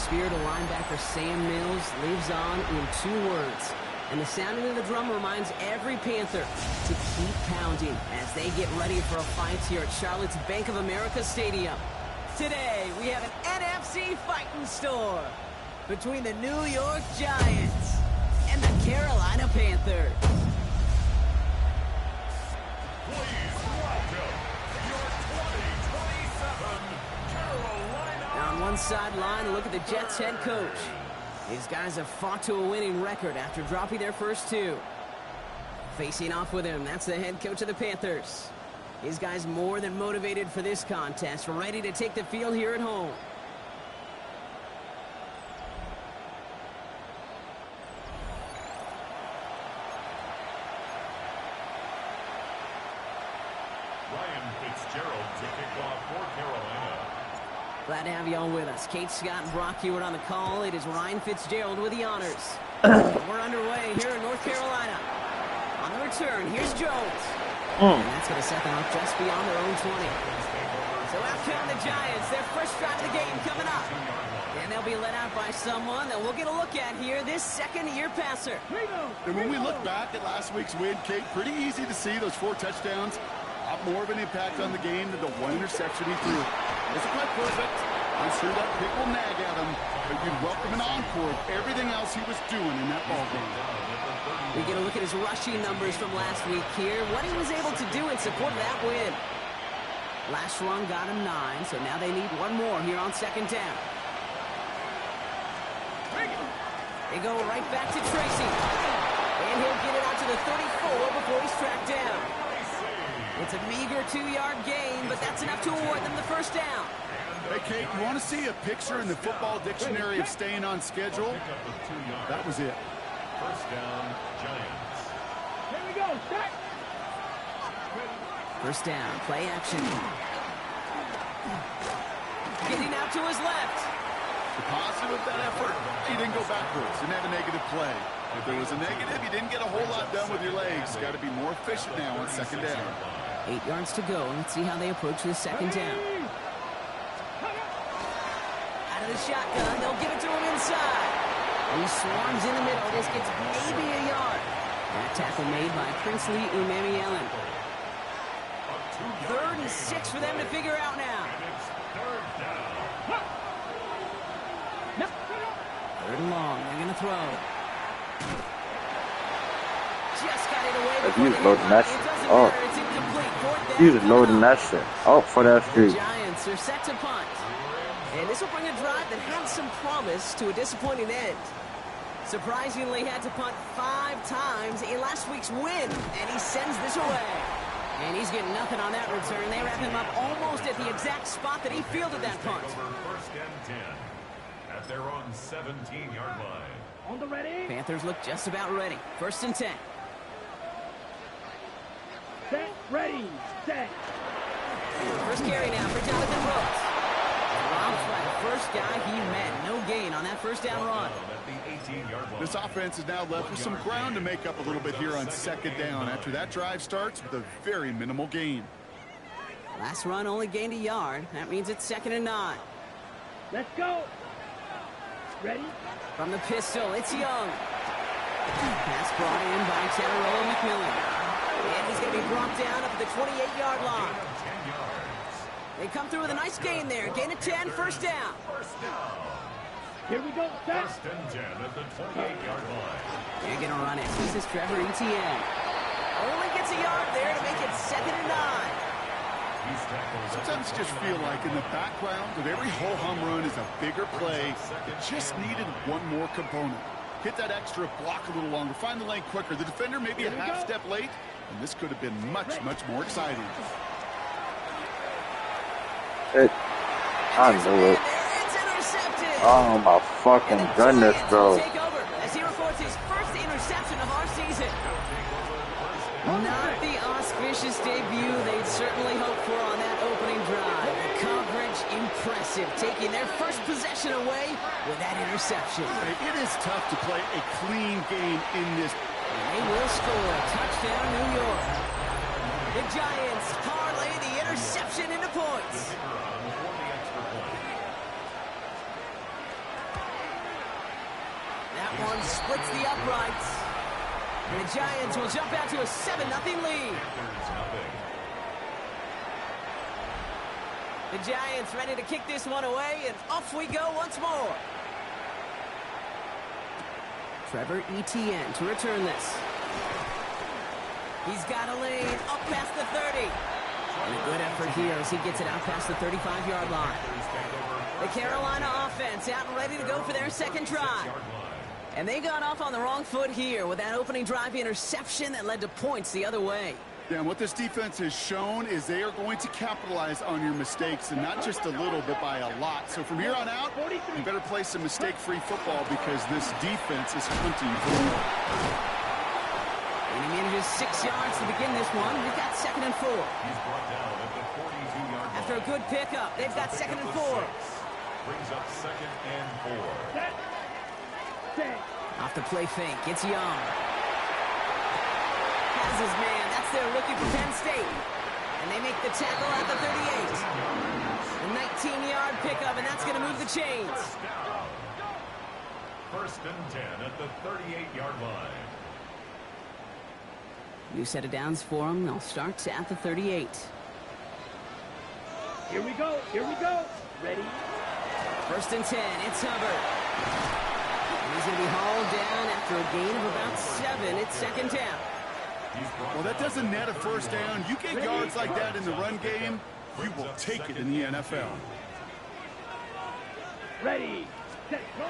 spirit of linebacker Sam Mills lives on in 2 words. And the sounding of the drum reminds every Panther to keep pounding as they get ready for a fight here at Charlotte's Bank of America Stadium. Today, we have an NFC fighting store between the New York Giants and the Carolina Panthers. Please welcome your 2027 Carolina. Now on one sideline, look at the Jets head coach. These guys have fought to a winning record after dropping their first 2. Facing off with him, that's the head coach of the Panthers. These guys more than motivated for this contest, ready to take the field here at home. Ryan Fitzgerald to kick off for Carolina. Glad to have you all with us. Kate Scott and Brock Hewitt on the call. It is Ryan Fitzgerald with the honors. We're underway here in North Carolina. On the return, here's Jones. And that's going to set them up just beyond their own 20. So out come the Giants. Their first drive of the game coming up. And they'll be led out by someone that we'll get a look at here, this second-year passer. And when we look back at last week's win, Kate, pretty easy to see those 4 touchdowns. A lot more of an impact on the game than the 1 interception he threw. Isn't quite perfect. I'm sure that pick will nag at him, but you'd welcome an encore of everything else he was doing in that ball game. We get a look at his rushing numbers from last week here, what he was able to do in support of that win. Last run got him 9, so now they need 1 more here on second down. They go right back to Tracy. And he'll get it out to the 34 before he's tracked down. It's a meager 2-yard gain, but that's enough to award them the first down. Hey, Kate, you want to see a picture in the football dictionary of staying on schedule? That was it. First down, Giants. Here we go, start. First down, play action. Getting out to his left. The positive of that effort, he didn't go backwards, didn't have a negative play. If there was a negative, you didn't get a whole lot done with your legs. Got to be more efficient now on second down. 8 yards to go. Let's see how they approach this second down. Out of the shotgun, they'll give it to him inside. He swarms in the middle. This gets maybe a yard. That tackle made by Princely Umemi-Ellen. 3rd and 6 for them to figure out now. Third and long. They're going to throw. Just got it away. He's loading that shit. Oh, he's loading that shit. Oh, for that street. Giants are set to punt. And this will bring a drive that had some promise to a disappointing end. Surprisingly had to punt 5 times in last week's win, and he sends this away. And he's getting nothing on that return. They wrap him up almost at the exact spot that he fielded that punt. First and 10 at their own 17-yard line. On the ready. Panthers look just about ready. First and 10. Set, ready, set. First carry now for Jonathan Brooks. Rob's right. First guy he met. No gain on that first down run. This offense is now left with some ground to make up a little bit here on second down after that drive starts with a very minimal gain. Last run only gained a yard. That means it's 2nd and 9. Let's go. Ready? From the pistol, it's Young. Pass brought in by Tanaroa McMillan. And he's going to be brought down up at the 28-yard line. They come through with a nice gain there. Gain of 10, first down. Here we go, set. First and 10 at the 28-yard line. They're going to run it. This is Trevor Etienne. Only gets a yard there to make it 2nd and 9. Sometimes you just feel like in the background of every ho-hum run is a bigger play. It just needed one more component. Hit that extra block a little longer. Find the lane quicker. The defender maybe a half step late, and this could have been much, much more exciting. I knew it. Oh my fucking goodness, bro. As he records his first interception of our season. Not the auspicious debut they'd certainly hoped for on that opening drive. The coverage impressive, taking their first possession away with that interception. It is tough to play a clean game in this. And they will score. Touchdown, New York. The Giants parlay the interception into points. down, splits the uprights. And the Giants will jump out to a 7-0 lead. The Giants ready to kick this one away, and off we go once more. Trevor Etienne to return this. He's got a lane up past the 30. And a good effort here as he gets it out past the 35-yard line. The Carolina offense out and ready to go for their second drive. And they got off on the wrong foot here with that opening drive interception that led to points the other way. Yeah, and what this defense has shown is they are going to capitalize on your mistakes, and not just a little, but by a lot. So from here on out, you better play some mistake-free football because this defense is hunting for more. And he manages 6 yards to begin this one. We've got 2nd and 4. He's brought down at the 42-yard line. After a good pickup, they've got 2nd and 4. Brings up 2nd and 4. Set. Set. Off the play fake, it's Young. Has his man, that's their rookie for Penn State. And they make the tackle at the 38. A 19-yard pickup, and that's going to move the chains. First and 10 at the 38-yard line. New set of downs for them. They'll start at the 38. Here we go. Here we go. Ready. First and 10, it's Hubbard. And he's going to be hauled down after a gain of about 7. It's 2nd down. Well, that doesn't net a first down. You get yards like that in the run game, you will take it in the NFL. Ready. Set. Go.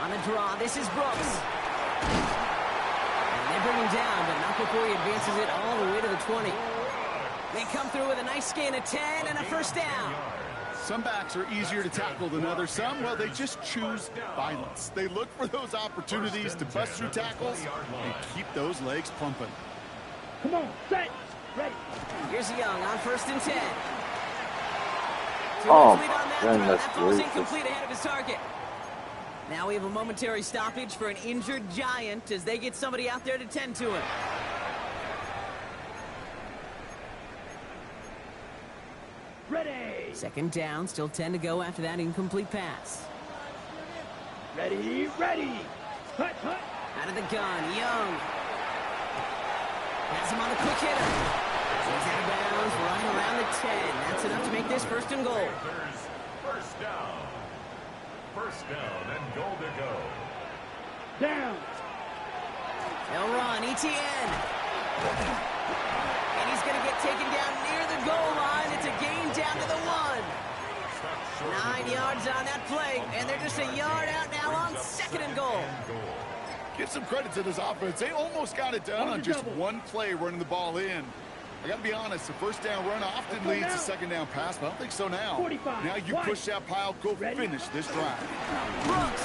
On the draw, this is Brooks. And they bring him down, but not before he advances it all the way to the 20. They come through with a nice gain of 10 and a first down. Some backs are easier to tackle than others. Some, well, they just choose violence. They look for those opportunities to bust through tackles and keep those legs pumping. Come on. Set. Ready. Here's Young on 1st and 10. Oh, Lead on that man, throw. that's That throw is racist. incomplete ahead of his target. Now we have a momentary stoppage for an injured Giant as they get somebody out there to tend to him. Ready. 2nd down, still 10 to go after that incomplete pass. Ready. Ready. Hut. Hut. Out of the gun, Young. Has him on the quick hitter. He's out of bounds right around the 10. That's enough to make this 1st and goal. First down. First down and goal to go. Down. They'll run, Etienne. And he's going to get taken down near the goal line. It's a gain down to the 1. 9 yards on that play, and they're just a yard out now on 2nd and goal. Give some credit to this offense. They almost got it done on just one play running the ball in. I got to be honest, the first down run often leads to 2nd down pass, but I don't think so now. 45. Now you push that pile, go finish this drive. Brooks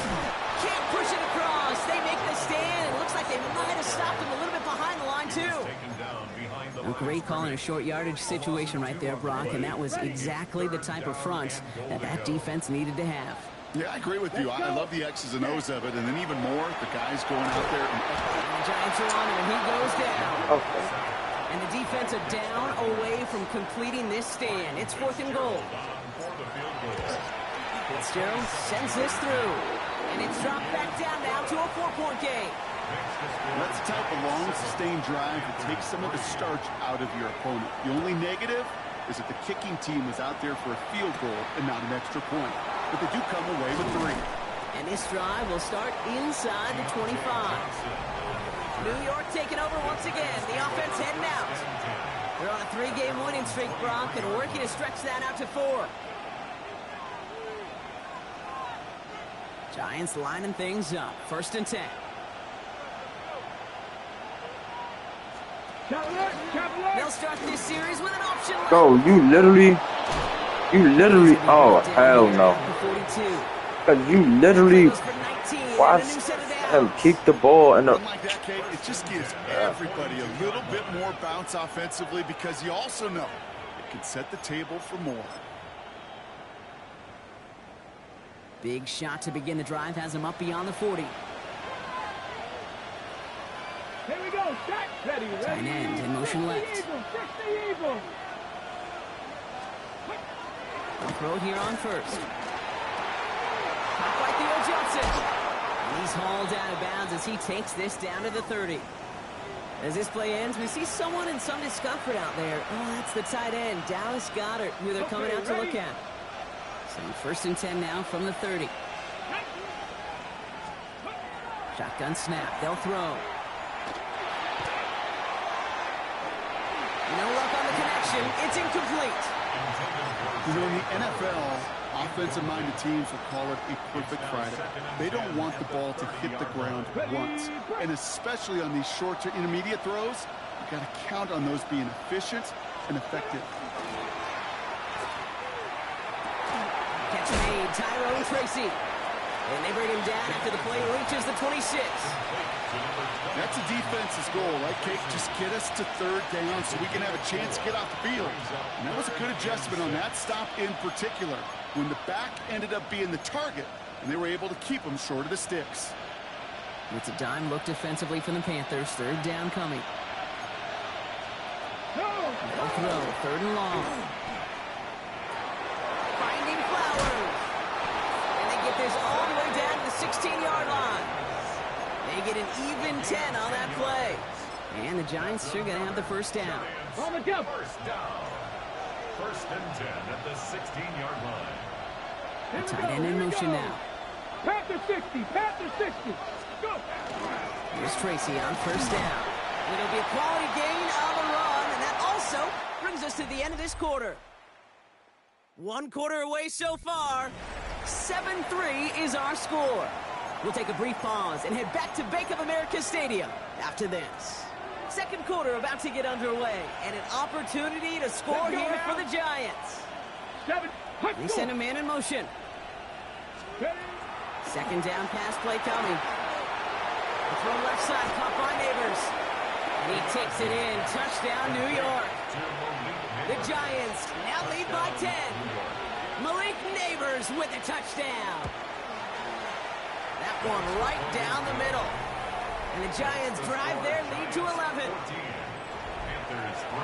can't push it across. They make the stand. It looks like they might have stopped him a little bit behind the line, too. Taken down behind the A great call in a short yardage situation right there, Brock, and that was exactly the type of front that defense needed to have. Yeah, I agree with you. I love the X's and O's of it, and then even more, the guys going out there. And the Giants are on him, and he goes down. Okay. And the defense are down away from completing this stand. It's 4th and goal. Fitzgerald sends this through, and it's dropped back down now to a 4-point game. That's the type of long, sustained drive that takes some of the starch out of your opponent. The only negative is that the kicking team is out there for a field goal and not an extra point. But they do come away with 3. And this drive will start inside the 25. New York taking over once again. The offense heading out. They're on a 3-game winning streak, Brock, and working to stretch that out to 4. Giants lining things up. 1st and 10. They'll start this series with an option left. Bro, you literally, oh, hell no. 42. Because you literally Goes for 19, watched and a new set of him downs. kick the ball and Unlike that, Kate, it just gives everybody a little bit more bounce offensively because you also know it can set the table for more. Big shot to begin the drive has him up beyond the 40. Here we go. Set. Ready. Tight end in motion left. 60 evil. They'll throw it here on 1st. Caught by Theo Johnson. He's hauled out of bounds as he takes this down to the 30. As this play ends, we see someone in some discomfort out there. Oh, that's the tight end, Dallas Goedert, who they're coming out to look at. So 1st and 10 now from the 30. Shotgun snap. They'll throw. No luck on the connection. It's incomplete. You know, in the NFL, offensive-minded teams will call it a perfect Friday. They don't want the ball to hit the ground once. And especially on these short to intermediate throws, you've got to count on those being efficient and effective. Catch made. Tyrone Tracy. And they bring him down after the play reaches the 26. That's a defense's goal, right, Kate? Just get us to 3rd down so we can have a chance to get off the field. And that was a good adjustment on that stop in particular, when the back ended up being the target, and they were able to keep him short of the sticks. It's a dime look defensively from the Panthers. 3rd down coming. They'll throw. 3rd and long. Finding Flowers. And they get this all the way down to the 16-yard line. They get an even 10 on that play. And the Giants are going to have the 1st down. On the jump. 1st down. 1st and 10 at the 16-yard line. The tight end in motion now. Panther 60. Panther 60. Go. Here's Tracy on 1st down. It'll be a quality gain on the run, and that also brings us to the end of this quarter. 1 quarter away so far. 7-3 is our score. We'll take a brief pause and head back to Bank of America Stadium after this. 2nd quarter about to get underway, and an opportunity to score here for the Giants. 7. They send a man in motion. 2nd down pass play coming. The throw left side caught by Neighbors. And he takes it in. Touchdown, New York. The Giants now lead by 10. Malik Neighbors with a touchdown. That one right down the middle. And the Giants drive their lead to 11. Panthers 3.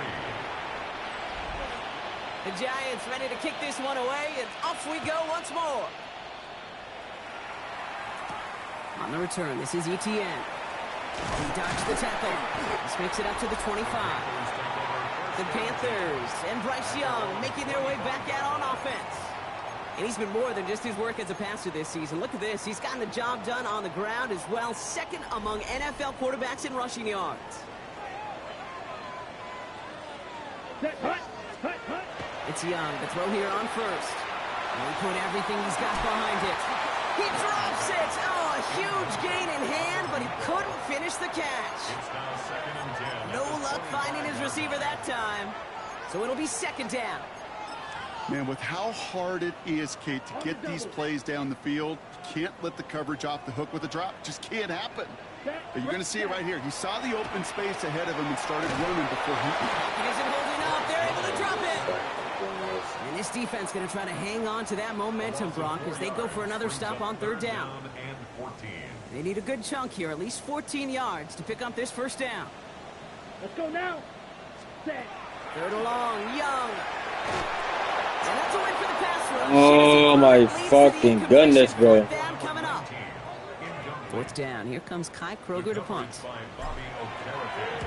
The Giants ready to kick this one away, and off we go once more. On the return, this is Etienne. He dodged the tackle. This makes it up to the 25. The Panthers and Bryce Young making their way back out on offense. And he's been more than just his work as a passer this season. Look at this. He's gotten the job done on the ground as well. 2nd among NFL quarterbacks in rushing yards. It's Young. The throw here on 1st. And he put everything he's got behind it. He drops it. Oh, a huge gain in hand, but he couldn't finish the catch. It's now 2nd and 10. No luck finding his receiver that time. So it'll be 2nd down. Man, with how hard it is, Kate, to get these plays down the field, you can't let the coverage off the hook with a drop. Just can't happen. But you're going to see it right here. He saw the open space ahead of him and started running before he... He isn't holding up. They're able to drop it. And this defense going to try to hang on to that momentum, Brock, as they go for another stop on 3rd down. And 14. They need a good chunk here, at least 14 yards to pick up this 1st down. Let's go now. Set. 3rd and long, Young. And that's a win for the pass rush. Oh my fucking goodness, bro. 4th down coming up. 4th down. Here comes Kai Kroger to punt. By Bobby Okereke.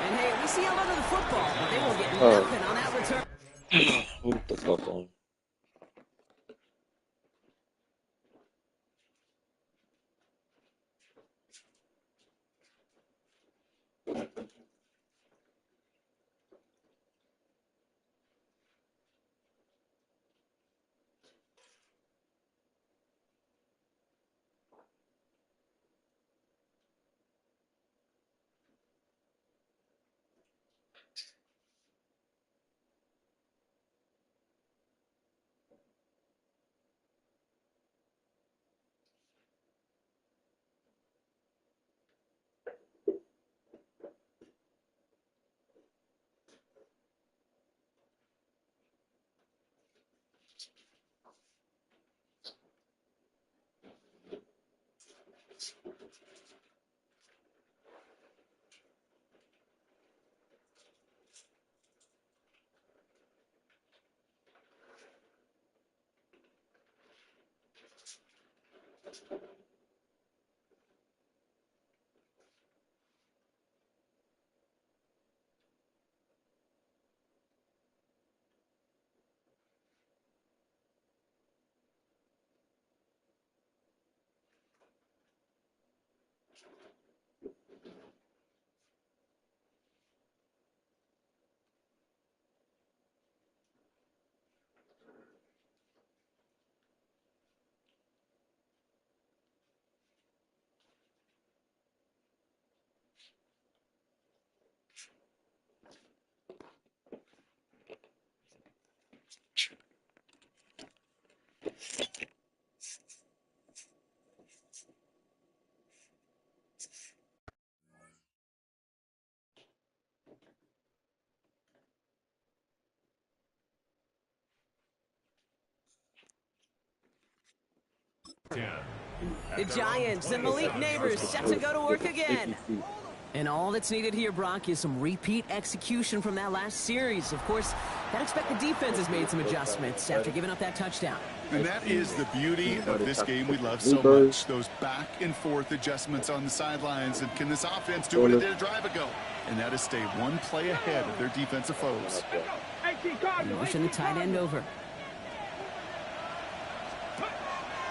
And hey, we see him under the football, but they will get nothing on that return. What the fuck on? The Giants and Malik Neighbors set to go to work again. And all that's needed here, Brock, is some repeat execution from that last series. Of course, I'd expect the defense has made some adjustments after giving up that touchdown. And that is the beauty of this game we love so much. Those back and forth adjustments on the sidelines. And can this offense do what it did a drive ago? And that is stay one play ahead of their defensive foes. Motion the tight end over.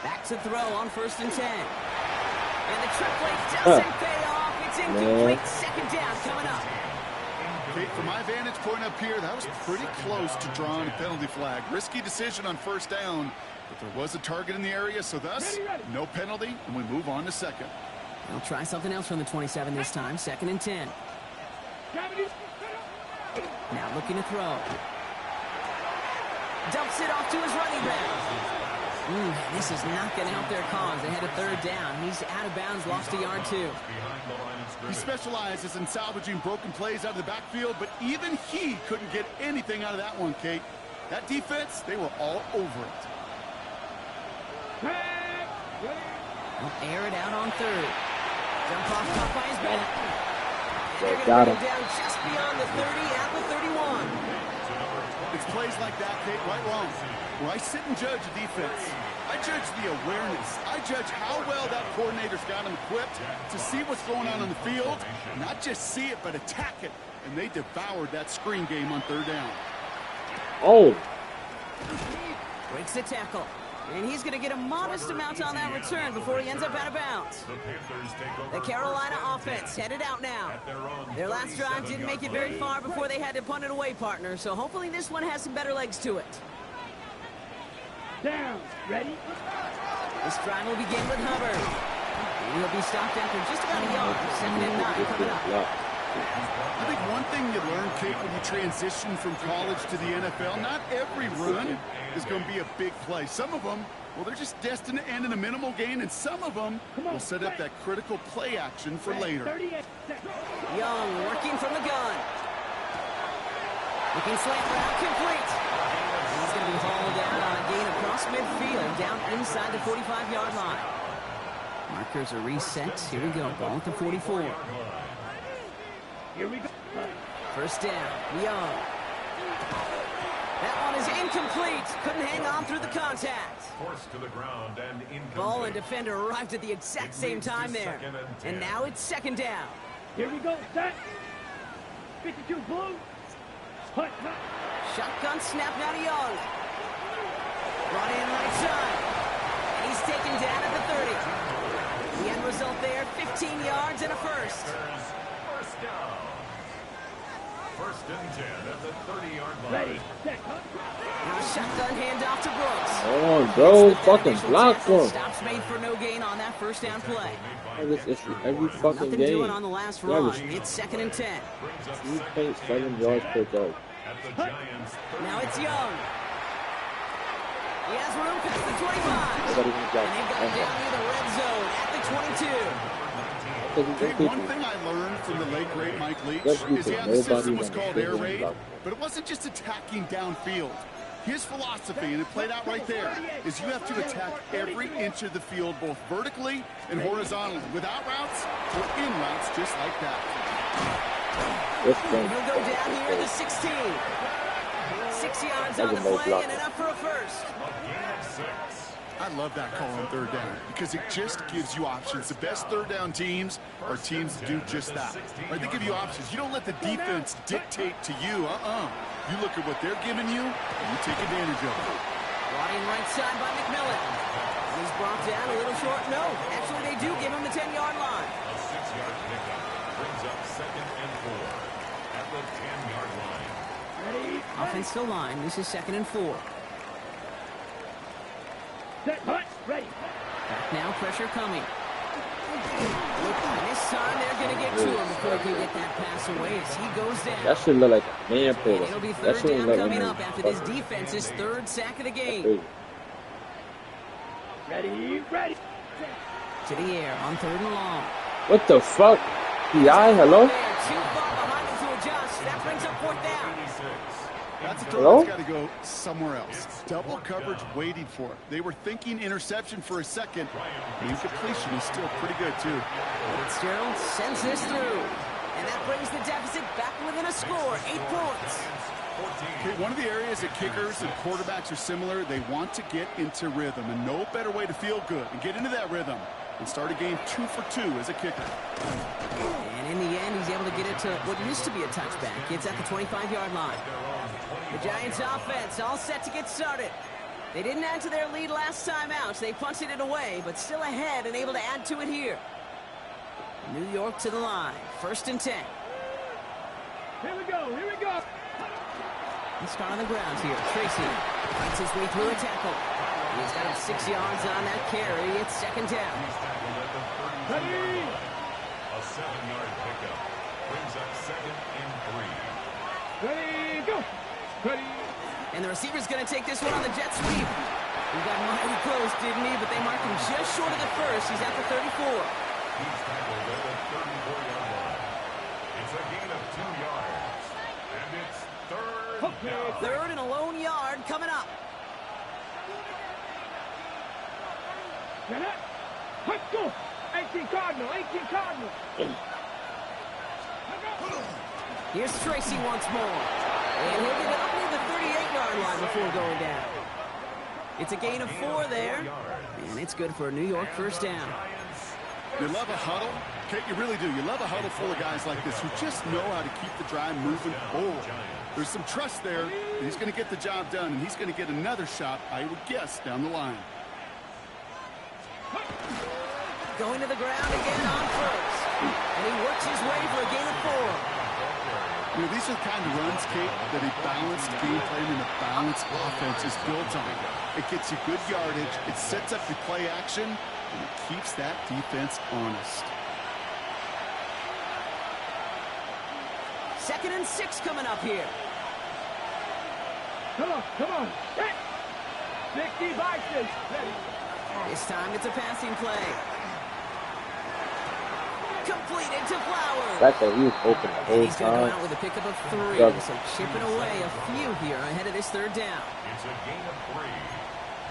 Back to throw on 1st and 10. And the trick play doesn't pay off. It's incomplete. Second down coming up. Kate, from my vantage point up here, that was pretty close to drawing a penalty flag. Risky decision on 1st down, but there was a target in the area, so thus, no penalty, and we move on to 2nd. They'll try something else from the 27 this time. 2nd and 10. Now looking to throw. Dumps it off to his running back. This is not going to help their cause. They had a 3rd down. He's out of bounds, lost a yard too. He specializes in salvaging broken plays out of the backfield, but even he couldn't get anything out of that one, Kate. That defense, they were all over it. They'll air it out on 3rd. Jump off top by his back. And they're going to bring him down just beyond the 30 at the 31. It's plays like that, Kate, right wrong. Where I sit and judge a defense, I judge the awareness. I judge how well that coordinator's got him equipped to see what's going on the field, not just see it, but attack it. And they devoured that screen game on 3rd down. Oh. Breaks the tackle. And he's going to get a modest amount on that return before he ends up out of bounds. The Carolina offense headed out now. Their last drive didn't make it very far before they had to punt it away, partner. So hopefully this one has some better legs to it. Down. Ready? This drive will begin with Hubbard. He'll be stopped after just about a yard. 2nd and 9 coming up. I think one thing you learn, Kate, when you transition from college to the NFL, not every run is going to be a big play. Some of them, well, they're just destined to end in a minimal gain, and some of them will set up that critical play action for later. Young working from the gun. Looking slant route complete. He's going to be hauled down on a gain across midfield, down inside the 45-yard line. Markers are reset. Here we go. Ball at the 44. Here we go. 1st down. Young. That one is incomplete. Couldn't hang on through the contact. Forced to the ground and incomplete. Ball and defender arrived at the exact same time there. And now it's 2nd down. Here we go. Set. 52 blue. Hut. Shotgun snap now to Young. Brought in right side. And he's taken down at the 30. The end result there, 15 yards and a first. First down. 1st and 10 at the 30-yard line. Ready. Set. Now shotgun handoff to Brooks. Oh, bro. Fucking block him. Stops made for no gain on that 1st down play. This issue every fucking Nothing game. doing on the last run. It's 2nd and 10. He paid 7 yards per dog. Now it's Young. He has room past the 25. And they've got it down near the red zone at the 22. Hey, one thing I learned from the late, great Mike Leach is, yeah, the system was called air raid, but it wasn't just attacking downfield. His philosophy, and it played out right there, is you have to attack every inch of the field, both vertically and horizontally, without routes or in routes, just like that. He'll go down here at the 16. 6 yards on the play and enough for a first. I love that call on 3rd down because it just gives you options. The best 3rd down teams are teams that do just that. Right? They give you options. You don't let the defense dictate to you. You look at what they're giving you, and you take advantage of it. Brought in right side by McMillan. He's brought down a little short. No, actually they do give him the 10-yard line. A 6-yard pickup brings up 2nd and 4 at the 10-yard line. Ready. Offensive line. This is 2nd and 4. Set. Hut. Ready. Back now, pressure coming. And this time they're going to get to him before he can get that pass away as he goes down. That should look like a man play. It'll be 3rd down coming up after this defense's 3rd sack of the game. Ready. Ready. To the air on 3rd and long. What the fuck? PI, hello? Too far behind him to adjust. That brings up 4th down. That's a throw Hello? that's got to go somewhere else. Double coverage waiting for it. They were thinking interception for a second. The incompletion is still pretty good, too. Fitzgerald sends this through. And that brings the deficit back within a score, 8 points. Okay, one of the areas that kickers and quarterbacks are similar, they want to get into rhythm. And no better way to feel good and get into that rhythm and start a game 2 for 2 as a kicker. And in the end, he's able to get it to what used to be a touchback. It's at the 25-yard line. The Giants offense all set to get started. They didn't add to their lead last time out. They punted it away, but still ahead and able to add to it here. New York to the line. 1st and 10. Here we go. Here we go. He's start on the ground here. Tracy fights his way through a tackle. He's got him 6 yards on that carry. It's 2nd down. Ready. A 7-yard pickup brings up 2nd and 3. Ready. Go. Ready. And the receiver's going to take this one on the jet sweep. He got mighty close, didn't he? But they marked him just short of the first. He's at the 34. He's tackled at the 34-yard line. It's a gain of 2 yards. And it's 3rd down. 3rd and a lone yard coming up. Get it. Let's go. 18 Cardinal. 18 Cardinal. Here's Tracy once more. And he'll get it up near the 38-yard line before going down. It's a gain of 4 there. And it's good for a New York 1st down. You love a huddle? Okay, you really do. You love a huddle full of guys like this who just know how to keep the drive moving forward. There's some trust there. He's going to get the job done, and he's going to get another shot, I would guess, down the line. Going to the ground again on 1st. And he works his way for a gain of 4. You know, these are the kind of runs, Kate, that a balanced game plan and a balanced offense is built on. It gets you good yardage, it sets up your play action, and it keeps that defense honest. 2nd and 6 coming up here. Come on. Come on. Hit. 60 Vikings. Ready. This time it's a passing play. Completed to Flowers. That's how he was open the whole He's going to go time. out with a pickup of 3. Double. So chipping away a few here ahead of this 3rd down. It's a gain of 3.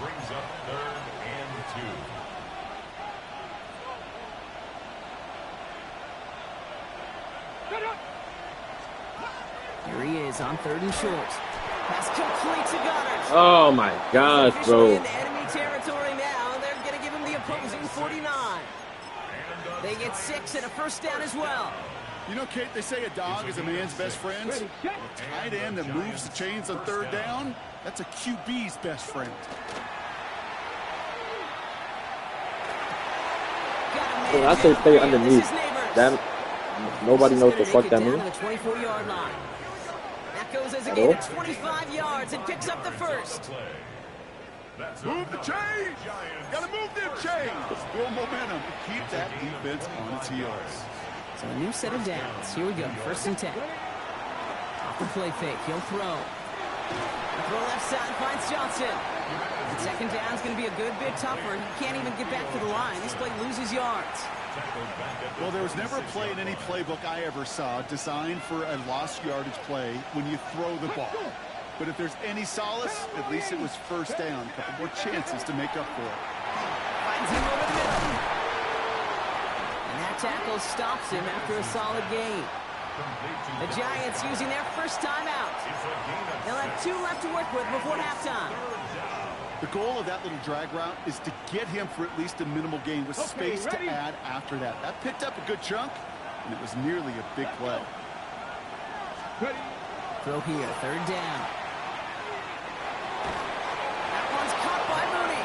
Brings up 3rd and 2. Get up. Here he is on 3rd and short. Pass complete to Goddard. Oh my gosh, Officially bro. into enemy territory now. They're going to give him the opposing 49. They get 6 and a 1st down as well. You know, Kate, they say a dog is a man's best friend. Ready. Check. A tight end that moves the chains on 3rd down, that's a QB's best friend. When I say stay underneath, that nobody knows what the fuck that means. The 24-yard line. That goes as a gain of 25 yards and picks up the 1st. Move the chains! Gotta move them chains! Build momentum. Keep that defense on its heels. So a new set of downs. Here we go. 1st and 10. Off the play fake. He'll throw. Throw left side. Finds Johnson. And 2nd down is going to be a good bit tougher. He can't even get back to the line. This play loses yards. Well, there was never a play in any playbook I ever saw designed for a lost yardage play when you throw the ball. But if there's any solace, at least it was 1st down. A couple more chances to make up for it. Finds him over the middle. And that tackle stops him after a solid gain. The Giants using their 1st timeout. They'll have 2 left to work with before halftime. The goal of that little drag route is to get him for at least a minimal gain with space to add after that. That picked up a good chunk, and it was nearly a big play. Ready. Throw here. 3rd down. That one's caught by Mooney.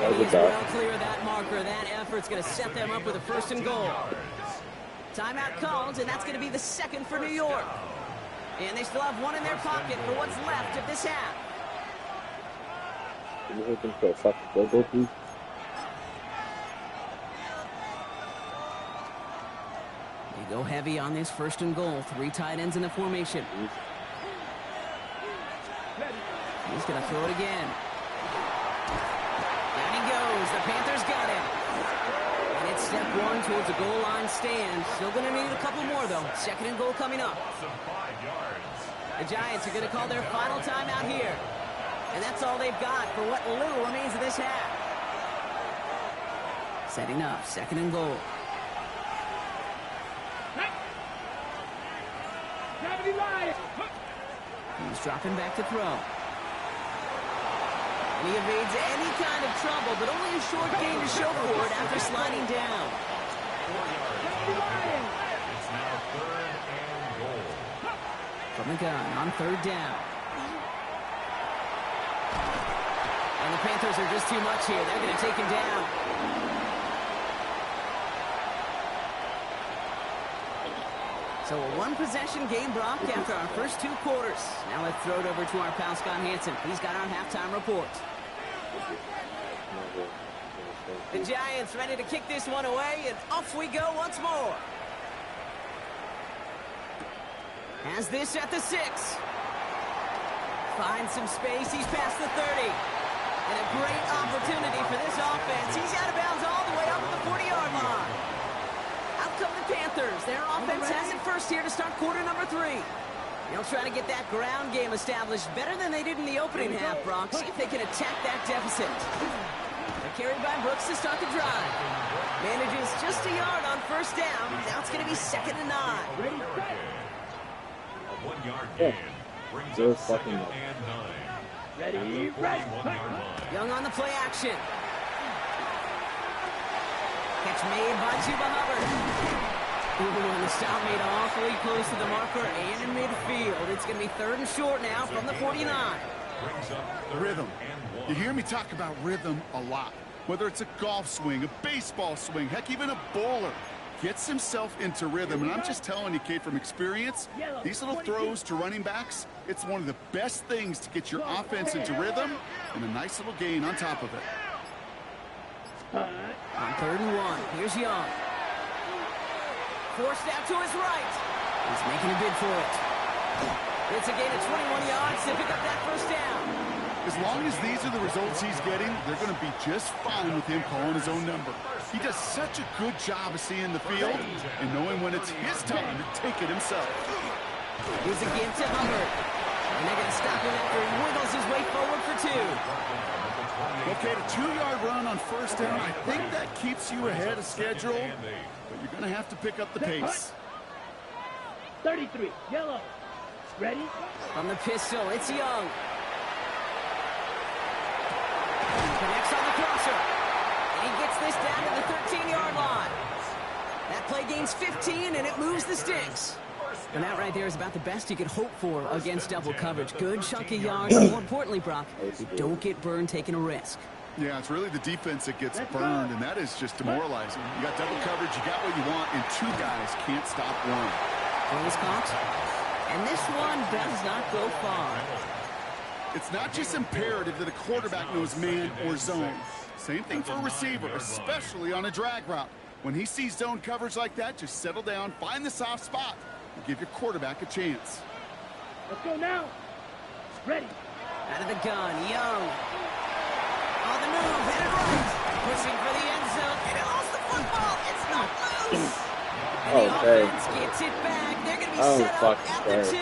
And he is well clear of that marker. That effort's going to set them up with a 1st and goal. Timeout called, and that's going to be the 2nd for New York. And they still have 1 in their pocket for what's left of this half. Can you hit them for a fucking go-go, please? They go heavy on this 1st and goal. 3 tight ends in the formation. He's going to throw it again. Down he goes. The Panthers got him. And it's step 1 towards a goal line stand. Still going to need a couple more, though. 2nd and goal coming up. The Giants are going to call their final timeout here. And that's all they've got for what little remains of this half. Setting up, 2nd and goal. He's dropping back to throw. And he evades any kind of trouble, but only a short gain to show for it after sliding down. 4 yards. It's now 3rd and goal. From the gun on 3rd down. And the Panthers are just too much here. They're going to take him down. So a 1-possession game, Brock, after our first 2 quarters. Now let's throw it over to our pal Scott Hansen. He's got our halftime report. The Giants ready to kick this one away, and off we go once more. Has this at the 6. Finds some space. He's past the 30. And a great opportunity for this offense. He's out of bounds all the way up to the 40-yard line. Out come the Panthers. Their offense has it first here to start quarter number 3. They'll try to get that ground game established better than they did in the opening half, Brock. See if they can attack that deficit. They're carried by Brooks to start the drive. Manages just a yard on 1st down. Now it's going to be 2nd and 9. A 1-yard gain brings up 2nd and 9. Ready, right. Young on the play action. Catch made by Chuba Hubbard. Ooh, and the stop made awfully close to the marker and in midfield. It's going to be 3rd and short now from the 49. Rhythm. You hear me talk about rhythm a lot. Whether it's a golf swing, a baseball swing, heck, even a bowler. Gets himself into rhythm, and I'm just telling you, Kate, from experience, these little throws to running backs, it's one of the best things to get your offense into rhythm, and a nice little gain on top of it. On 3rd and 1, here's Young. Forced out to his right. He's making a bid for it. It's a gain of 21 yards to pick up that 1st down. As long as these are the results he's getting, they're going to be just fine with him calling his own number. He does such a good job of seeing the field and knowing when it's his time to take it himself. Here's a give to Hubbard. And they're going to stop him after he wiggles his way forward for 2. Okay, the 2-yard run on 1st down, I think that keeps you ahead of schedule, but you're going to have to pick up the pace. 33, yellow. Ready? From the pistol, it's Young. Connects on the crosser. And he gets this down to the 13-yard line. That play gains 15, and it moves the sticks. And that right there is about the best you could hope for against double coverage. Good chunky yards. More importantly, Brock, don't get burned taking a risk. Yeah, it's really the defense that gets burned, and that is just demoralizing. You got double coverage, you got what you want, and 2 guys can't stop one. Throws caught. And this one does not go far. It's not just imperative that a quarterback knows man or zone. Same thing for a receiver, especially on a drag route. When he sees zone coverage like that, just settle down, find the soft spot, and give your quarterback a chance. Let's go now. Ready. Out of the gun, Young. On the move, headed right. Pushing for the end zone, and it lost the football. It's not loose. And the offense gets it back. They're going to be set up at the 2.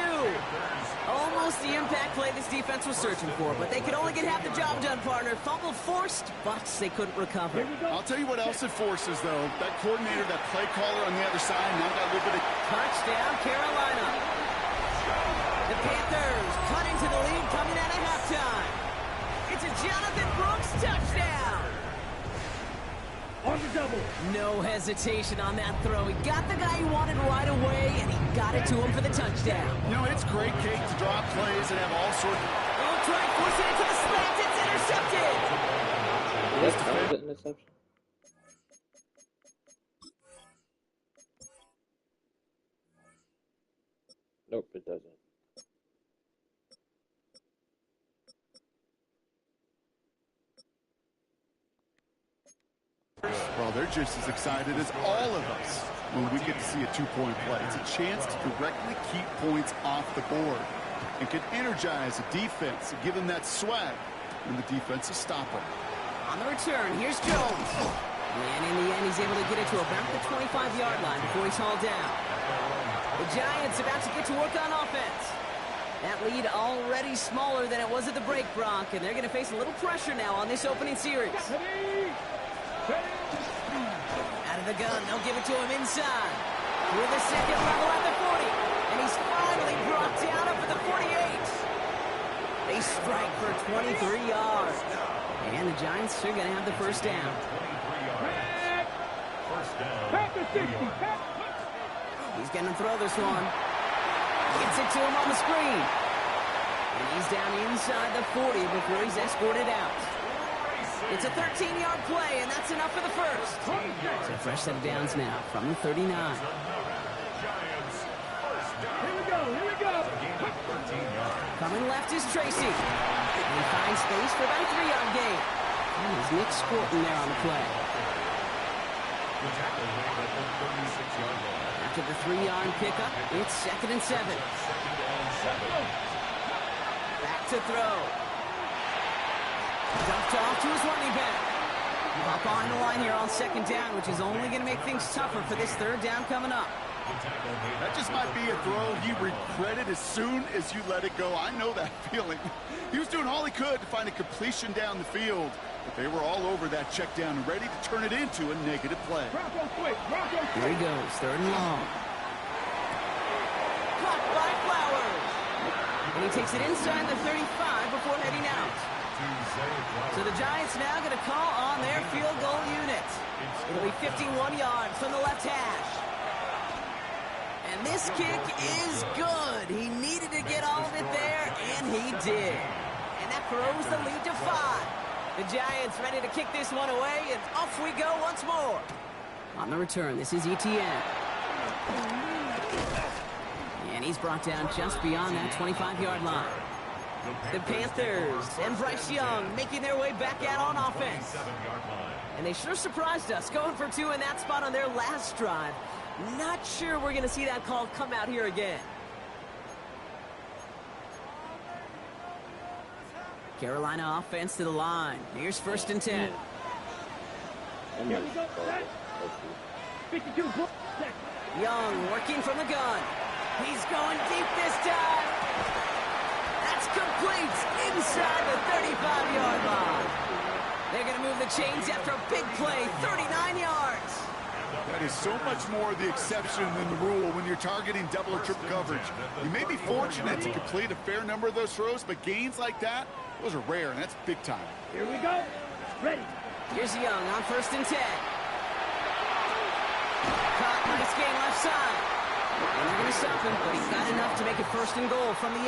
Almost the impact play this defense was searching for, but they could only get half the job done, partner. Fumble forced, but they couldn't recover. I'll tell you what else it forces, though. That coordinator, that play caller on the other side, now got a little bit of... Touchdown, Carolina. The Panthers cutting to the lead coming out of halftime. It's a Jonathan Brooks touchdown. On the double. No hesitation on that throw. He got the guy he wanted right away, and he got it to him for the touchdown. You know, it's great, Kate, to drop plays and have all sorts of... Oh, try and force it into the slant. It's intercepted. Yes, that was an interception. Nope, it doesn't. Well, they're just as excited as all of us when we get to see a 2-point play. It's a chance to directly keep points off the board and can energize a defense and give them that swag when the defense is stopping. On the return, here's Jones. And in the end, he's able to get it to about the 25-yard line before he's hauled down. The Giants about to get to work on offense. That lead already smaller than it was at the break, Brock, and they're going to face a little pressure now on this opening series. Out of the gun, they'll give it to him inside. Through the second level at the 40, and he's finally brought down up at the 48. They strike for 23 yards. And the Giants are going to have the first down. First down. He's going to throw this one. Gets it to him on the screen. And he's down inside the 40 before he's escorted out. It's a 13-yard play, and that's enough for the first. So a fresh set of downs now from the 39. Giants, first down. Here we go, here we go. Gain of 13 yards. Coming left is Tracy. And he finds space for about a 3-yard gain. And there's Nick Scorton there on the play. The tackle made at the 36-yard line. After the 3-yard pickup, it's 2nd and 7. Second and 7. Back to throw. Dumped off to his running back. Up behind the line here on 2nd down, which is only going to make things tougher for this 3rd down coming up. That just might be a throw he regretted as soon as you let it go. I know that feeling. He was doing all he could to find a completion down the field, but they were all over that check down and ready to turn it into a negative play. Bronco quick, Bronco quick. Here he goes, 3rd and long. Caught by Flowers. And he takes it inside the 35 before heading out. So the Giants now going to call on their field goal unit. It'll be 51 yards from the left hash. And this kick is good. He needed to get all of it there, and he did. And that throws the lead to 5. The Giants ready to kick this one away, and off we go once more. On the return, this is ETN. And he's brought down just beyond that 25-yard line. The Panthers and Bryce Young making their way back out on offense. And they sure surprised us, going for 2 in that spot on their last drive. Not sure we're going to see that call come out here again. Carolina offense to the line. Here's 1st and 10. Here we go, set. 52, set. Young working from the gun. He's going deep this time. That's complete inside the 35-yard line. They're going to move the chains after a big play, 39 yards. That is so much more the exception than the rule when you're targeting double or triple coverage. You may be fortunate to complete a fair number of those throws, but gains like that, those are rare, and that's big time. Here we go. Ready. Here's Young on 1st and 10. Caught, nice gain left side. And they're going to stop him, but he's got enough to make it 1st and goal from the 8.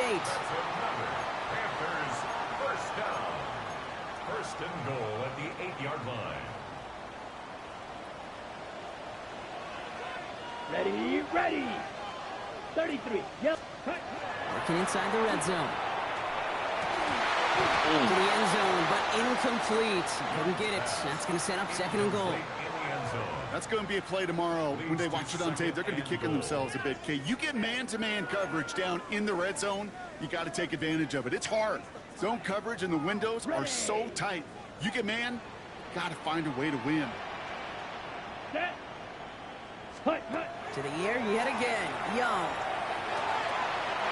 Panthers, first down. 1st and goal at the 8-yard line. Ready, ready. 33. Yep. Working inside the red zone. To the end zone, but incomplete. Couldn't get it. That's going to set up 2nd and goal. That's going to be a play tomorrow. When they watch it on tape, they're going to be kicking themselves a bit. Okay, you get man-to-man coverage down in the red zone, you got to take advantage of it. It's hard. Zone coverage and the windows are so tight. You get man, got to find a way to win. Set. Hut, hut. To the air yet again. Young.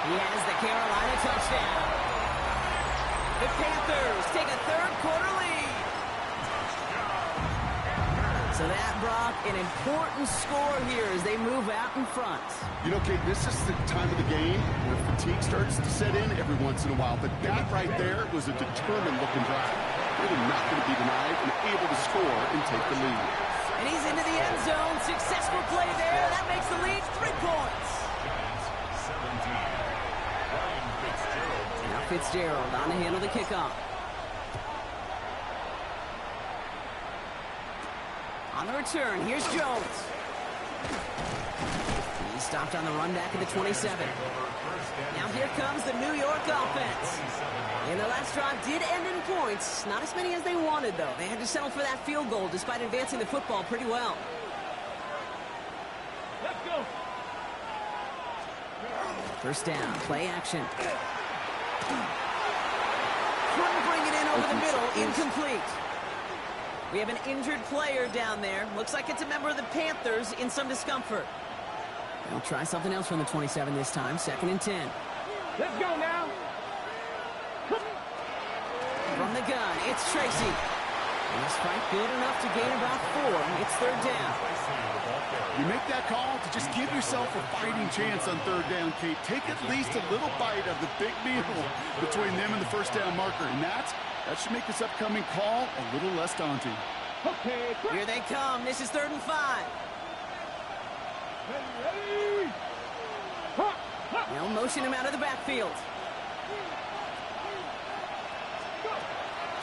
He has the Carolina touchdown. The Panthers take a 3rd quarter lead. So that, Brock, an important score here as they move out in front. You know, Kate, this is the time of the game where fatigue starts to set in every once in a while. But that right there was a determined-looking drive. They were not going to be denied and able to score and take the lead. And he's into the end zone. Successful play there. That makes the lead 3 points. 17. Now Fitzgerald on to handle the kickoff. On the return, here's Jones. He stopped on the run back at the 27. Now here comes the New York offense. And the last drive did end in points. Not as many as they wanted, though. They had to settle for that field goal despite advancing the football pretty well. Let's go. 1st down, play action. Couldn't bring it in over the middle, incomplete. We have an injured player down there. Looks like it's a member of the Panthers in some discomfort. They'll try something else from the 27 this time, 2nd and 10. Let's go now. the gun. It's Tracy. And this fight good enough to gain about 4. It's third down. You make that call to just give yourself a fighting chance on third down, Kate. Take at least a little bite of the big meal between them and the first down marker. And that should make this upcoming call a little less daunting. Okay, Here they come. This is 3rd and 5. ready. Ha, ha. They'll motion him out of the backfield.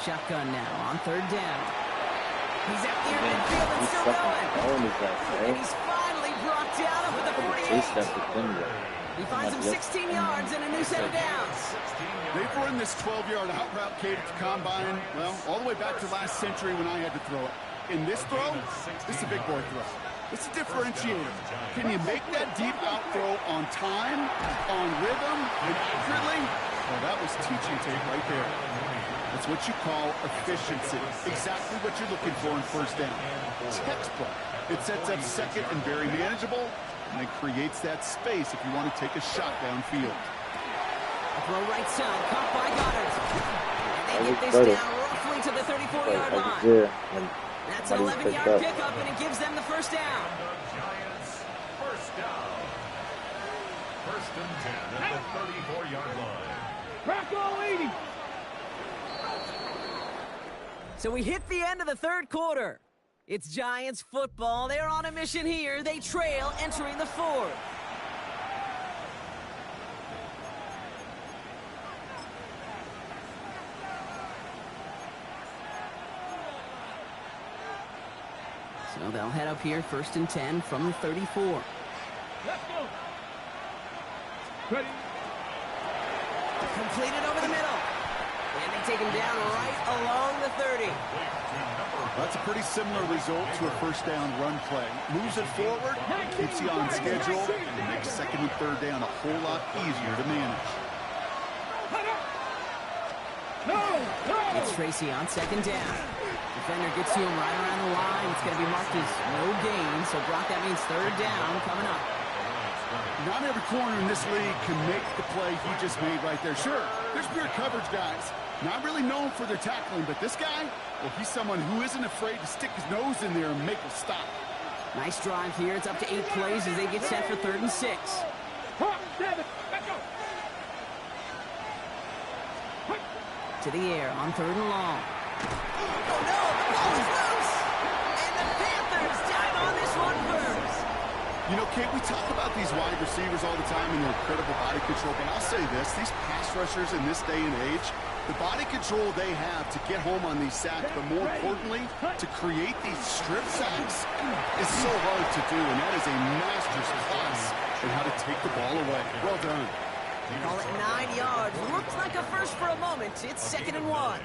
Shotgun now on 3rd down. He's out there in midfield and still going. And he's finally brought down up at the 48. He finds him 16 yards and a new set of downs. They've run this 12-yard out route, Kate, at the combine, well, all the way back to last century when I had to throw it. In this throw, this is a big boy throw. It's a differentiator. Can you make that deep out throw on time, on rhythm, and accurately? Well, that was teaching tape right there. That's what you call efficiency. Exactly what you're looking for in first down. Textbook. It sets up second and very manageable, and it creates that space if you want to take a shot downfield. A throw right side, caught by Goddard. And they get this down roughly to the 34-yard line. That's an 11-yard pickup, and it gives them the first down. Giants, first down. 1st and 10 at the 34-yard line. Crack all 80. So we hit the end of the 3rd quarter. It's Giants football. They're on a mission here. They trail entering the 4th. So they'll head up here 1st and 10 from the 34. Let's go. Ready. Completed over the middle. And they take him down right along the 30. That's a pretty similar result to a first down run play. Moves it forward, keeps you on schedule, and makes 2nd and 3rd down a whole lot easier to manage. It's Tracy on 2nd down. Defender gets to him right around the line. It's going to be marked as no gain. So, Brock, that means 3rd down coming up. Not every corner in this league can make the play he just made right there. Sure, there's pure coverage guys. Not really known for their tackling, but this guy, well, he's someone who isn't afraid to stick his nose in there and make a stop. Nice drive here. It's up to 8 plays as they get set for 3rd and 6. 7. Let's go. To the air on 3rd and long. Oh, no! The ball is loose! And the Panthers dive on this one first. You know, Kate, we talk about these wide receivers all the time and their incredible body control, but I'll say this, these pass rushers in this day and age, the body control they have to get home on these sacks, but more importantly, to create these strip sacks is so hard to do, and that is a master's class in how to take the ball away. Well done. They call it 9 yards. Looks like a first for a moment. It's 2nd and 1.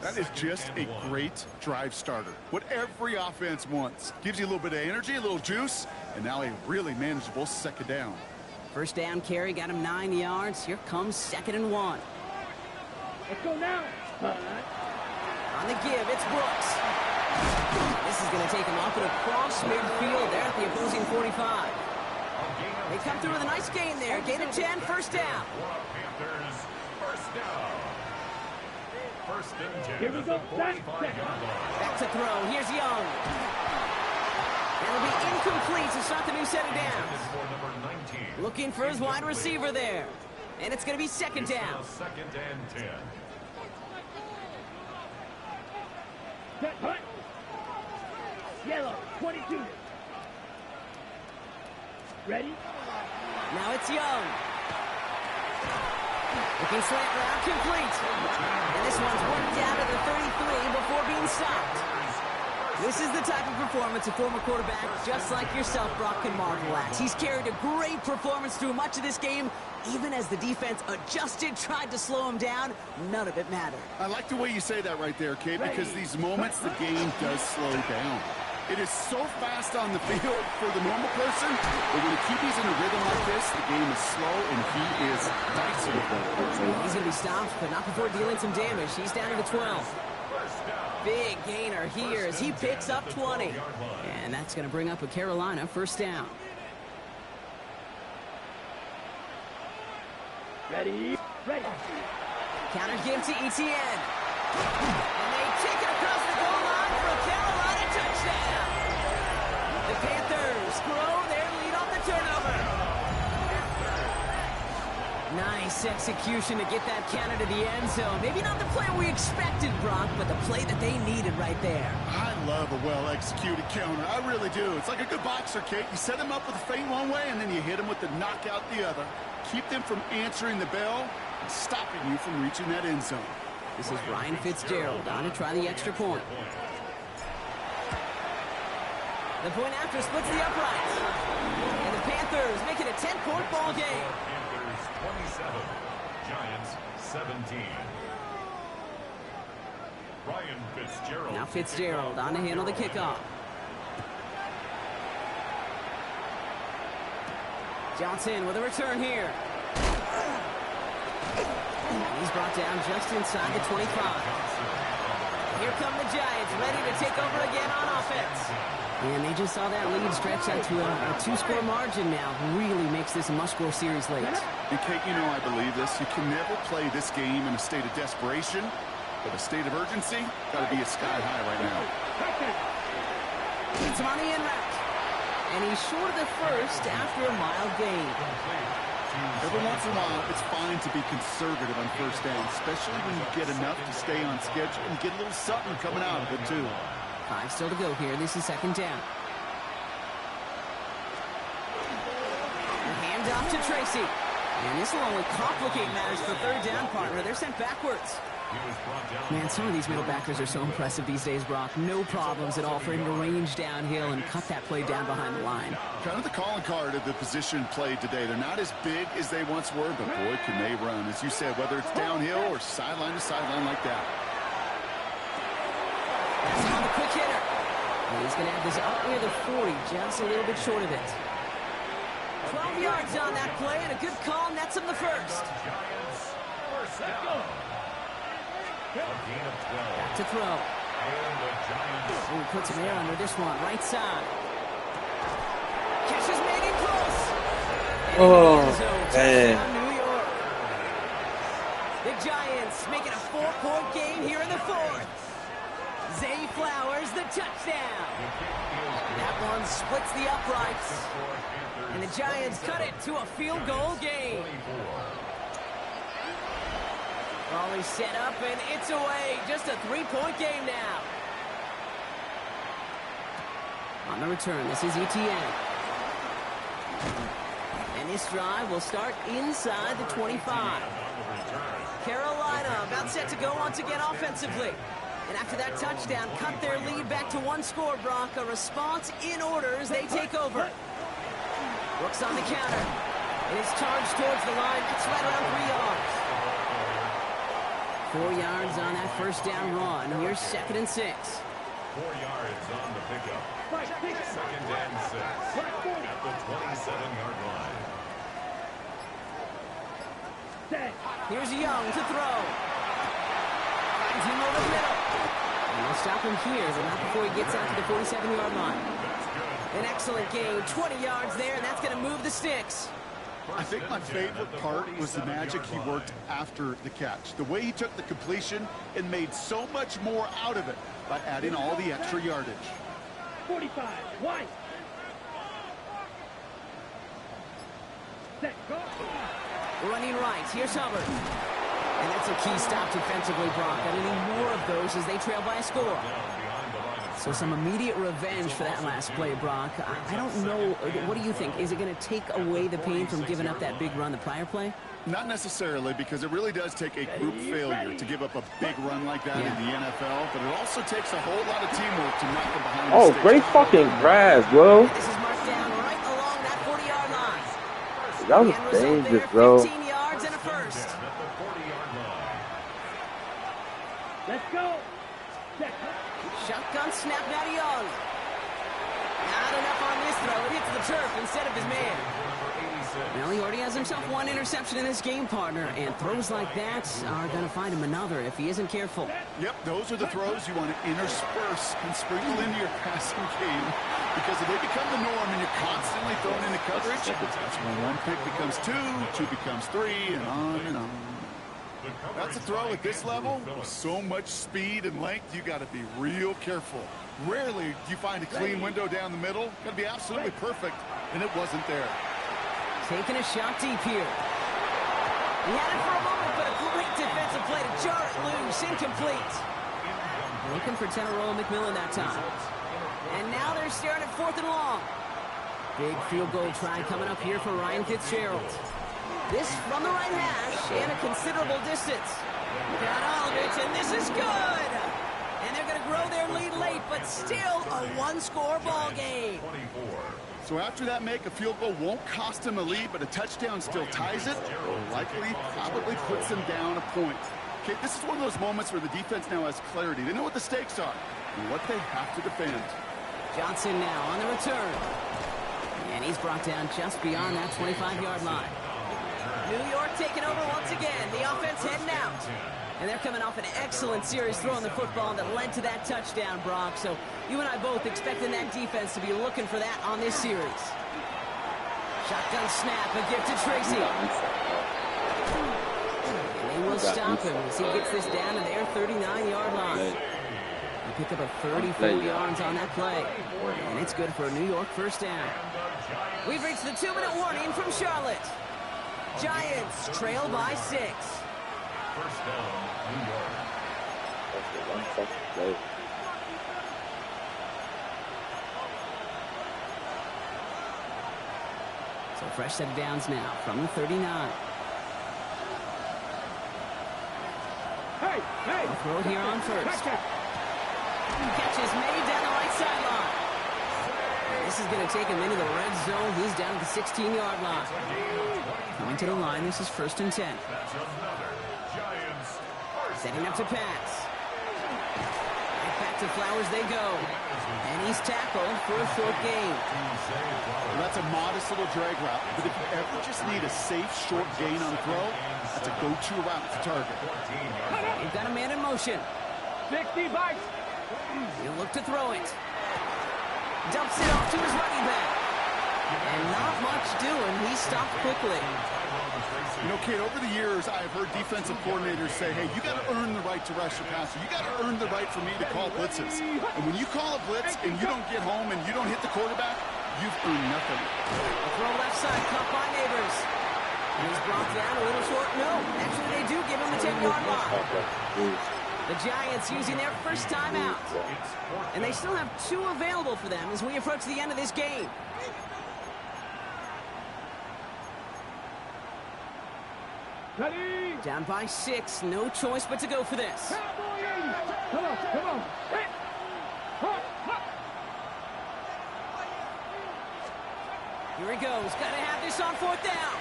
That is just a great drive starter. What every offense wants. Gives you a little bit of energy, a little juice, and now a really manageable 2nd down. First down carry got him 9 yards. Here comes 2nd and 1. Let's go now. On the give, it's Brooks. This is going to take him up and across midfield there at the opposing 45. They come through with a nice gain there. Gain of 10, first down. Panthers, first down. 1st and 10 Here we go. at the 45-yard line. Back to throw. Here's Young. It'll be incomplete to start the new set of downs. For number 19. Looking for his wide receiver there. And it's going to be 2nd down. 2nd and 10. Set, punt. Yellow, 22. Ready? Now it's Young. Looking slant route, complete. And this one's worked down to the 33 before being stopped. This is the type of performance a former quarterback just like yourself, Brock, can marvel at. He's carried a great performance through much of this game. Even as the defense adjusted, tried to slow him down, none of it mattered. I like the way you say that right there, Kate, because these moments the game does slow down. It is so fast on the field for the normal person, but when a QB's in a rhythm like this, the game is slow and he is dicey. He's going to be stopped, but not before dealing some damage. He's down to the 12. Big gainer here as he picks up 20. And that's going to bring up a Carolina first down. Ready? Ready. Counter give to ETN. And they take it across the goal line for a Carolina touchdown. The Panthers grow their lead on the turnover. Nice execution to get that counter to the end zone. Maybe not the play we expected, Brock, but the play that they needed right there. I love a well-executed counter. I really do. It's like a good boxer, Kate. You set him up with a feint one way, and then you hit him with the knockout the other. Keep them from answering the bell and stopping you from reaching that end zone. This is Ryan Fitzgerald on to try the extra point. The point after splits the uprights. And the Panthers make it a 10-point ball game. 27, Giants 17. Ryan Fitzgerald. Now Fitzgerald on to handle the kickoff. Johnson with a return here. He's brought down just inside the 25. Here come the Giants, ready to take over again on offense. And they just saw that lead stretch out to a 2-score margin now. Really makes this a must-score series late. And Kate, you know I believe this. You can never play this game in a state of desperation, but a state of urgency got to be a sky high right now. It's him on the end rack. And he's short of the first after a mild gain. Every once in a while, it's fine to be conservative on first down, especially when you get enough to stay on schedule and get a little something coming out of it, too. 5 still to go here. This is second down. The handoff to Tracy. And this will only complicate matters for third down, partner. They're sent backwards. Man, some of these middle backers are so impressive these days, Brock. No problems at all for him to range downhill and cut that play down behind the line. Kind of the calling card of the position played today. They're not as big as they once were, but boy, can they run. As you said, whether it's downhill or sideline to sideline like that. That's on the quick hitter. And he's going to have this up near the 40, just a little bit short of it. 12 yards on that play, and a good call nets him the first. Back to throw. Ooh, puts him there under this one, right side. Catch is made in close. Oh, man. New York. The Giants make it a 4-point game here in the fourth. Zay Flowers, the touchdown. That one splits the uprights. And the Giants cut it to a field goal game. Raleigh set up, and it's away. Just a 3-point game now. On the return, this is ETN. And this drive will start inside the 25. Carolina about set to go once again offensively. And after that touchdown, cut their lead back to 1 score, Brock. A response in order as they take over. Brooks on the counter. And it's charged towards the line. It's right around 3 yards. 4 yards on that first down run. Here's 2nd and 6. 4 yards on the pickup. 2nd and 6 at the 27-yard line. Here's Young to throw. Finds him over the middle. And they'll stop him here, but not before he gets out to the 47-yard line. An excellent game. 20 yards there, and that's going to move the sticks. I think my favorite part was the magic he worked after the catch. The way he took the completion and made so much more out of it by adding all the extra yardage. 45, white. Set, go. Running right, here's Hubbard. And that's a key stop defensively, Brock. I need more of those as they trail by a score. So some immediate revenge for that last play, Brock. I don't know. What do you think? Is it going to take away the pain from giving up that big run the prior play? Not necessarily, because it really does take a group failure to give up a big run like that in the NFL, but it also takes a whole lot of teamwork to knock them behind the sticks. Great fucking grab, bro. This is marked down right along that 40-yard line. That was dangerous, bro. 15 yards and a first. Let's go. Set. Shotgun snap now to Young. Not enough on this throw. It hits the turf instead of his man. Well, he already has himself 1 interception in this game, partner, and throws like that are going to find him another if he isn't careful. Yep, those are the throws you want to intersperse and sprinkle into your passing game, because if they become the norm and you're constantly thrown into coverage, that's when 1 pick becomes 2, 2 becomes 3, and on and on. That's a throw at this level. With so much speed and length, you got to be real careful. Rarely do you find a clean window down the middle. Got to be absolutely perfect, and it wasn't there. Taking a shot deep here. He had it for a moment, but a great defensive play to jar it loose. Incomplete. Looking for Teneroa McMillan that time. And now they're staring at 4th and long. Big field goal try coming up here for Ryan Fitzgerald. This from the right hash and a considerable distance. Got Aldridge, and this is good. And they're going to grow their lead late, but still a one-score ball game. So after that make, a field goal won't cost them a lead, but a touchdown still ties it, or likely probably puts them down a point. Okay, this is one of those moments where the defense now has clarity. They know what the stakes are and what they have to defend. Johnson now on the return. And he's brought down just beyond that 25-yard line. New York taking over once again. The offense heading out. And they're coming off an excellent series throwing the football that led to that touchdown, Brock. So you and I both expecting that defense to be looking for that on this series. Shotgun snap, a gift to Tracy. And they will stop him as he gets this down to their 39-yard line. They pick up a 34 yards on that play. And it's good for a New York first down. We've reached the 2-minute warning from Charlotte. Giants trail by 6. First down, New York. So fresh set of downs now from the 39. Hey, hey. We'll throw it here on first. Catch is made down the right sideline. This is going to take him into the red zone. He's down at the 16-yard line. Coming to the line, this is 1st and 10. Setting up to pass. Right back to Flowers they go. And he's tackled for a short gain. Well, that's a modest little drag route. But if you ever just need a safe short gain on the throw, that's a go-to route to target. They've got a man in motion. 60 bites. He'll look to throw it. Dumps it off to his running back. And not much doing. He stopped quickly. You know, Kate, over the years, I've heard defensive coordinators say, hey, you got to earn the right to rush your passer. You got to earn the right for me to call blitzes. And when you call a blitz and you don't get home and you don't hit the quarterback, you've earned nothing. A throw left side, caught by Neighbors. And he's brought down a little short. No, actually they do give him the 10-yard line. The Giants using their first timeout. And they still have 2 available for them as we approach the end of this game. Ready. Down by 6, no choice but to go for this. Come on, come on. Hit. Hop, hop. Here he goes. Got to have this on 4th down.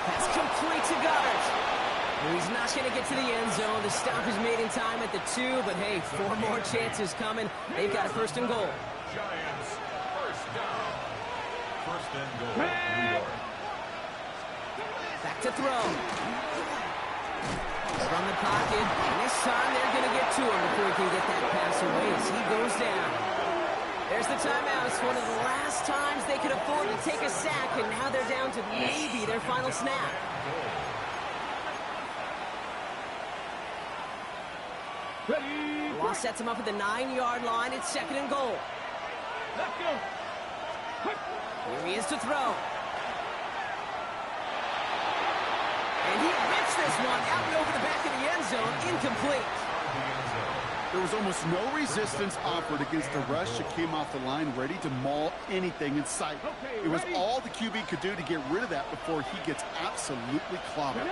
Pass complete to Goddard. He's not going to get to the end zone. The stop is made in time at the 2, but hey, 4 more chances coming. They've got a 1st and goal. Giants, first down. First and goal, New York. Back to throw. From the pocket. And this time they're going to get to him before he can get that pass away as he goes down. There's the timeout. It's one of the last times they could afford to take a sack, and now they're down to maybe their final snap. Ready. Law sets him up at the 9-yard line. It's 2nd and goal. Let's go. Here he is to throw. And he rips this one out and over the back of the end zone. Incomplete. There was almost no resistance offered against the rush that came off the line, ready to maul anything in sight. It was all the QB could do to get rid of that before he gets absolutely clobbered.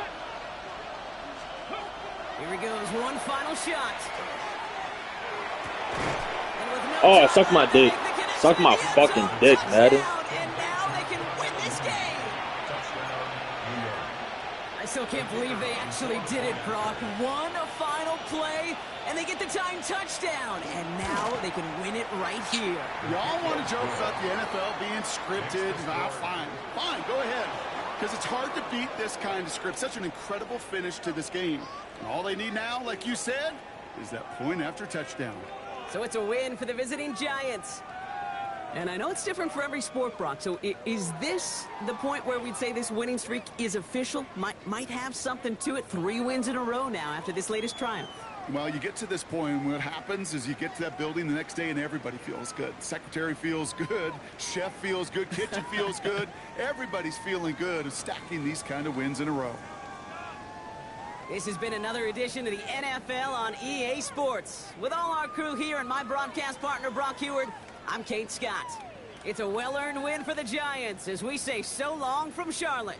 Here he goes, one final shot. Oh, suck my dick. Suck my fucking dick, Madden. And now they can win this game. I still can't believe they actually did it, Brock. One final play, and they get the tying touchdown. And now they can win it right here. Y'all want to joke about the NFL being scripted? Nah, fine. Fine, go ahead. Because it's hard to beat this kind of script. Such an incredible finish to this game. And all they need now, like you said, is that point after touchdown. So it's a win for the visiting Giants. And I know it's different for every sport, Brock, so is this the point where we'd say this winning streak is official? Might have something to it. 3 wins in a row now after this latest triumph. Well, you get to this point, and what happens is you get to that building the next day and everybody feels good. Secretary feels good, chef feels good, kitchen feels good. Everybody's feeling good of stacking these kind of wins in a row. This has been another edition of the NFL on EA Sports. With all our crew here and my broadcast partner, Brock Heward, I'm Kate Scott. It's a well-earned win for the Giants as we say so long from Charlotte.